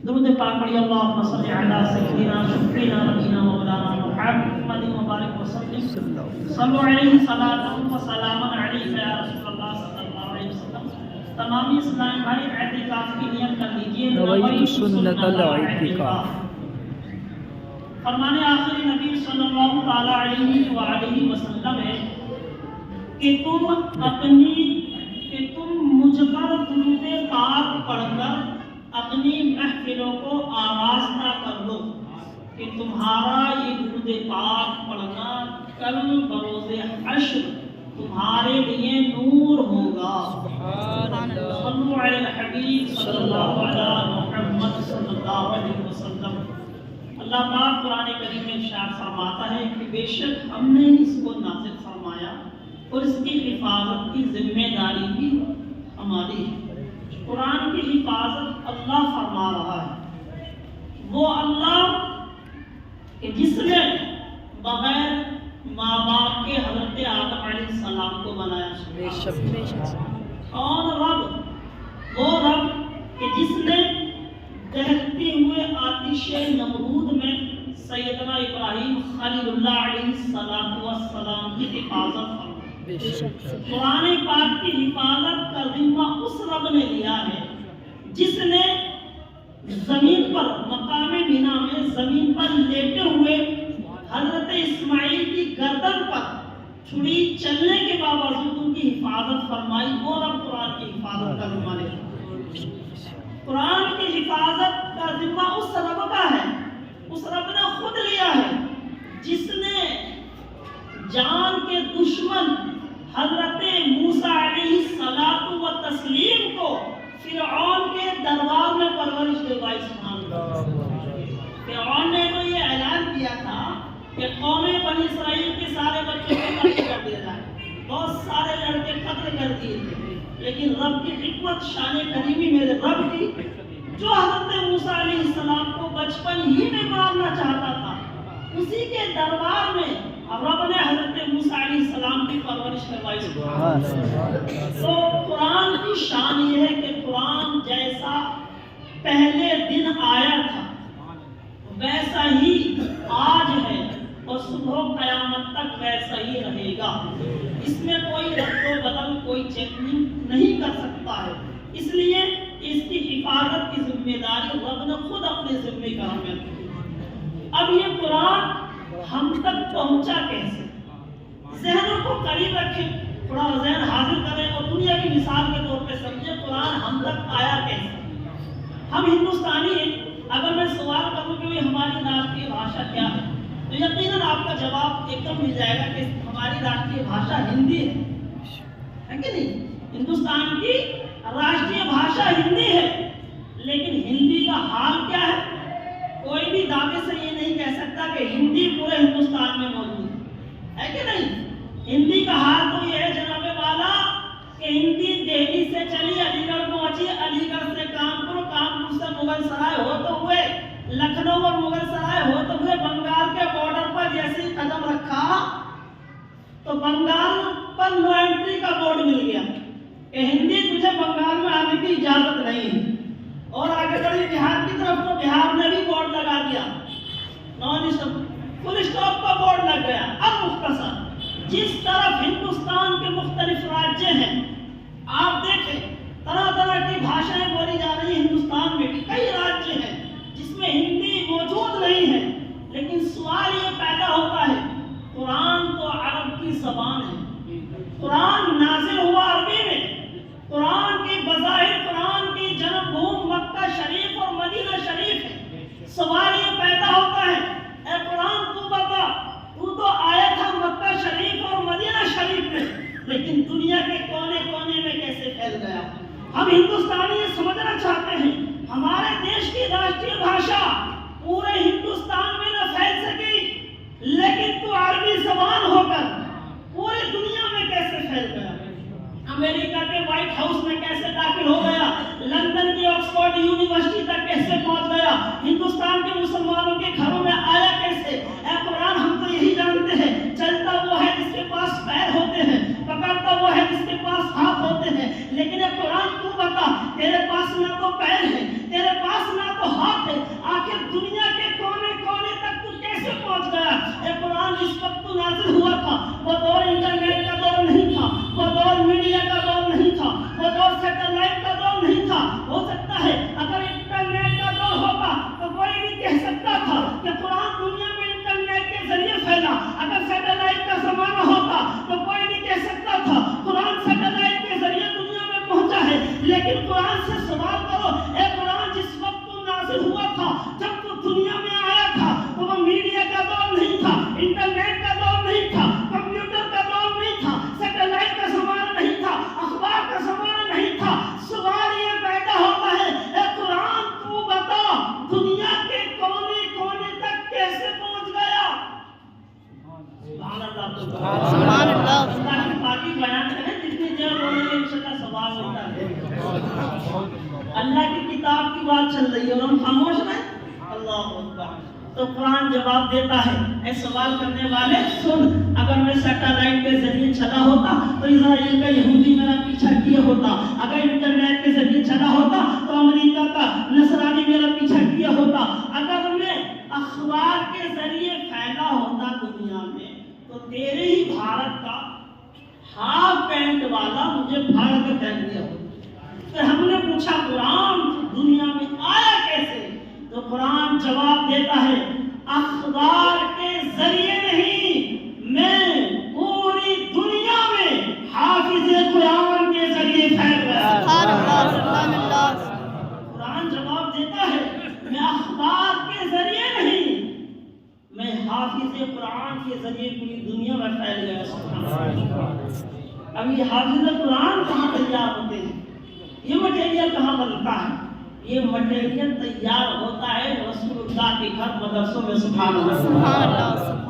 درود پاک پڑھیے اللہم صلی علی سیدنا شفیعنا نبینا مولانا محمد مبارک وسلم صلو علیہ صلاۃ و سلام علیک یا رسول اللہ صلی اللہ علیہ وسلم۔ تمامی اسلام بھائی اعتکاف کی نیت کر لیجیے، نویت سنت الاعتکاف۔ فرمان آخری نبی صلی اللہ تعالی علیہ وآلہ وسلم ہے کہ تم مجھ پر درود پاک پڑھ کر اپنی محفلوں کو آراستہ کر دو کہ تمہارا یہ درود پاک پڑھنا کل بروز حشر تمہارے لیے نور ہوگا۔ صلو علی الحبیب صلی اللہ علیہ محمد صلی اللہ علیہ وسلم۔ اللہ پاک قرآن کریم میں ارشاد فرماتا ہے کہ بے شک ہم نے اس کو نازل فرمایا اور اس کی حفاظت کی ذمہ داری بھی ہماری ہے۔ قرآن کی حفاظت اللہ فرما رہا ہے، وہ اللہ کہ جس نے بغیر ماں باپ کے حضرت آدم علیہ السلام کو بنایا۔ کون رب؟ وہ رب کہ جس نے دہتے ہوئے آتش نمرود میں سیدنا ابراہیم خلیل اللہ علیہ السلام کی حفاظت فرمائی۔ قرآن پاک کی حفاظت کا ذمہ اس رب نے لیا ہے جس نے زمین پر مقام بنا میں زمین پر لیٹے ہوئے حضرت اسماعیل کی گردن پر چھری چلنے کے باوجود ان کی حفاظت فرمائی۔ وہ رب قرآن کی حفاظت کا ذمہ لے۔ قرآن کی حفاظت کا ذمہ اس رب کا ہے، اس رب نے خود لیا ہے جس نے جان کے دشمن حضرت موسیٰ علیہ السلام و تسلیم کو فرعون کے دربار میں پرورش دلوائی۔ سبحان اللہ۔ فرعون نے تو یہ اعلان کیا تھا کہ قوم بنی اسرائیل کے سارے بچوں کو قتل کر دیا جائے، بہت سارے لڑکے قتل کر دیے تھے، لیکن رب کی حکمت شان کریمی میرے رب کی، جو حضرت موسیٰ علیہ السلام کو بچپن ہی میں مارنا چاہتا تھا، اسی کے دربار میں رب نے حضرت موسیٰ علیہ السلام کی پرورش کروائی۔ تو قرآن کی شان یہ ہے کہ قرآن جیسا پہلے دن آیا تھا ویسا ہی آج ہے اور صبح قیامت تک ویسا ہی رہے گا۔ اس میں کوئی رد و بدل، کوئی چینجنگ نہیں کر سکتا ہے، اس لیے اس کی حفاظت کی ذمہ داری رب نے خود اپنے ذمہ کار میں رکھی۔ اب یہ قرآن ہم تک پہنچا کیسے؟ ذہنوں کو قریب رکھیں، تھوڑا ذہن حاضر کریں اور دنیا کی مثال کے طور پہ سمجھیں قرآن ہم تک آیا کیسے۔ ہم ہندوستانی ہیں، اگر میں سوال کروں کہ ہماری راشٹریہ بھاشا کیا ہے تو یقیناً آپ کا جواب ایک دم مل جائے گا کہ ہماری راشٹریہ بھاشا ہندی ہے کہ نہیں؟ ہندوستان کی راشٹریہ بھاشا ہندی ہے، لیکن ہندی کا حال کیا ہے؟ کوئی بھی دعوے سے یہ نہیں کہہ سکتا کہ ہندی پورے ہندوستان میں موجود ہے کہ نہیں؟ ہندی کا حال تو یہ ہے جناب والا کہ ہندی دہلی سے چلی علی گڑھ پہنچی، علی گڑھ سے کانپور، کانپور سے مغل سرائے ہوتے ہوئے لکھنؤ اور مغل سرائے ہوتے ہوئے بنگال کے بارڈر پر جیسے ہی قدم رکھا تو بنگال پر نو انٹری کا بورڈ مل گیا کہ ہندی تجھے بنگال میں آنے کی اجازت نہیں ہے، اور آگے بڑھی بہار کی طرف تو بہار نے بھی بورڈ لگا دیا، فل اسٹاپ کا بورڈ لگ گیا۔ اب مختصر جس طرف ہندوستان کے مختلف راجیہ ہیں، آپ دیکھیں طرح طرح کی بھاشائیں بولی جا رہی ہیں۔ ہندوستان میں بھی کئی راجیہ ہیں جس میں ہندی موجود نہیں ہے، لیکن سوال یہ پیدا ہوتا ہے قرآن تو عرب کی زبان ہے، قرآن نازل ہوا عربی میں، قرآن کی بظاہر قرآن کی جنم بھوم مکہ شریف اور مدینہ شریف ہے۔ سوال یہ پیدا ہوتا ہے اے قرآن تو بتا، تو آیا تھا مکہ شریف اور مدینہ شریف میں، لیکن دنیا کے کونے کونے میں کیسے پھیل گیا؟ ہم ہندوستانی یہ سمجھنا چاہتے ہیں ہمارے دیش کی راشٹریہ بھاشا پورے ہندوستان میں نہ پھیل سکی، لیکن تو عربی زبان ہو کر پوری دنیا میں کیسے پھیل گیا؟ امریکہ کے وائٹ ہاؤس میں کیسے داخل ہو گیا؟ لندن کی آکسفورڈ یونیورسٹی تک کیسے پہنچ گیا؟ ہندوستان کے مسلمانوں کے گھروں میں آیا کیسے؟ اے قرآن ہم تو یہی جانتے ہیں چلتا وہ ہے جس کے پاس پیر ہوتے ہیں، پکڑتا وہ ہے جس کے پاس ہاتھ ہوتے ہیں، لیکن اے قرآن تو بتا تیرے پاس نہ تو پیر ہے، تیرے پاس نہ تو ہاتھ جب وہ دنیا میں آیا تھا تو وہ میڈیا کا دور نہیں تھا، انٹرنیٹ کا دور نہیں تھا، کمپیوٹر کا دور نہیں تھا، سیٹلائٹ کا زمانہ نہیں تھا، اخبار کا زمانہ نہیں تھا۔ سوال یہ پیدا ہوتا ہے، اے قرآن تو بتا دنیا کے کونے کونے تک کیسے پہنچ گیا؟ سبحان اللہ، سبحان اللہ۔ اللہ کی پاکی بیان کریں، جتنی دیر بولیں گے انشاءاللہ سوال ہوتا ہے۔ اللہ کی کتاب کی بات چل رہی ہے اور ہم خاموش رہیں، اللہ اکبر۔ تو قرآن جواب دیتا ہے، اے سوال کرنے والے سن، اگر میں سیٹلائٹ کے ذریعے چلا ہوتا تو اسرائیل کا یہودی میرا پیچھا کیا ہوتا، اگر انٹرنیٹ کے ذریعے چلا ہوتا تو امریکہ کا نصرانی میرا پیچھا کیا ہوتا، اگر میں اخبار کے ذریعے پھیلا ہوتا دنیا میں تو تیرے ہی بھارت کا ہاف پینٹ والا مجھے پھاڑ کے پھینک دیا ہوتا۔ تو ہم نے پوچھا قرآن دنیا میں آیا کیسے؟ تو قرآن جواب دیتا ہے، اخبار کے ذریعے نہیں، میں پوری دنیا میں حافظ قرآن کے ذریعے پھیل گیا۔ سبحان اللہ، سبحان اللہ۔ قرآن جواب دیتا ہے، میں اخبار کے ذریعے نہیں، میں حافظ قرآن کے ذریعے پوری دنیا میں پھیل گیا۔ سبحان اللہ۔ اب یہ حافظ قرآن کہاں تیار ہوتے ہیں؟ یہ مٹیریل کہاں بنتا ہے؟ یہ مٹیریل تیار ہوتا ہے رسول اللہ کے گھر مدرسوں میں۔ سبحان اللہ، سبحان اللہ۔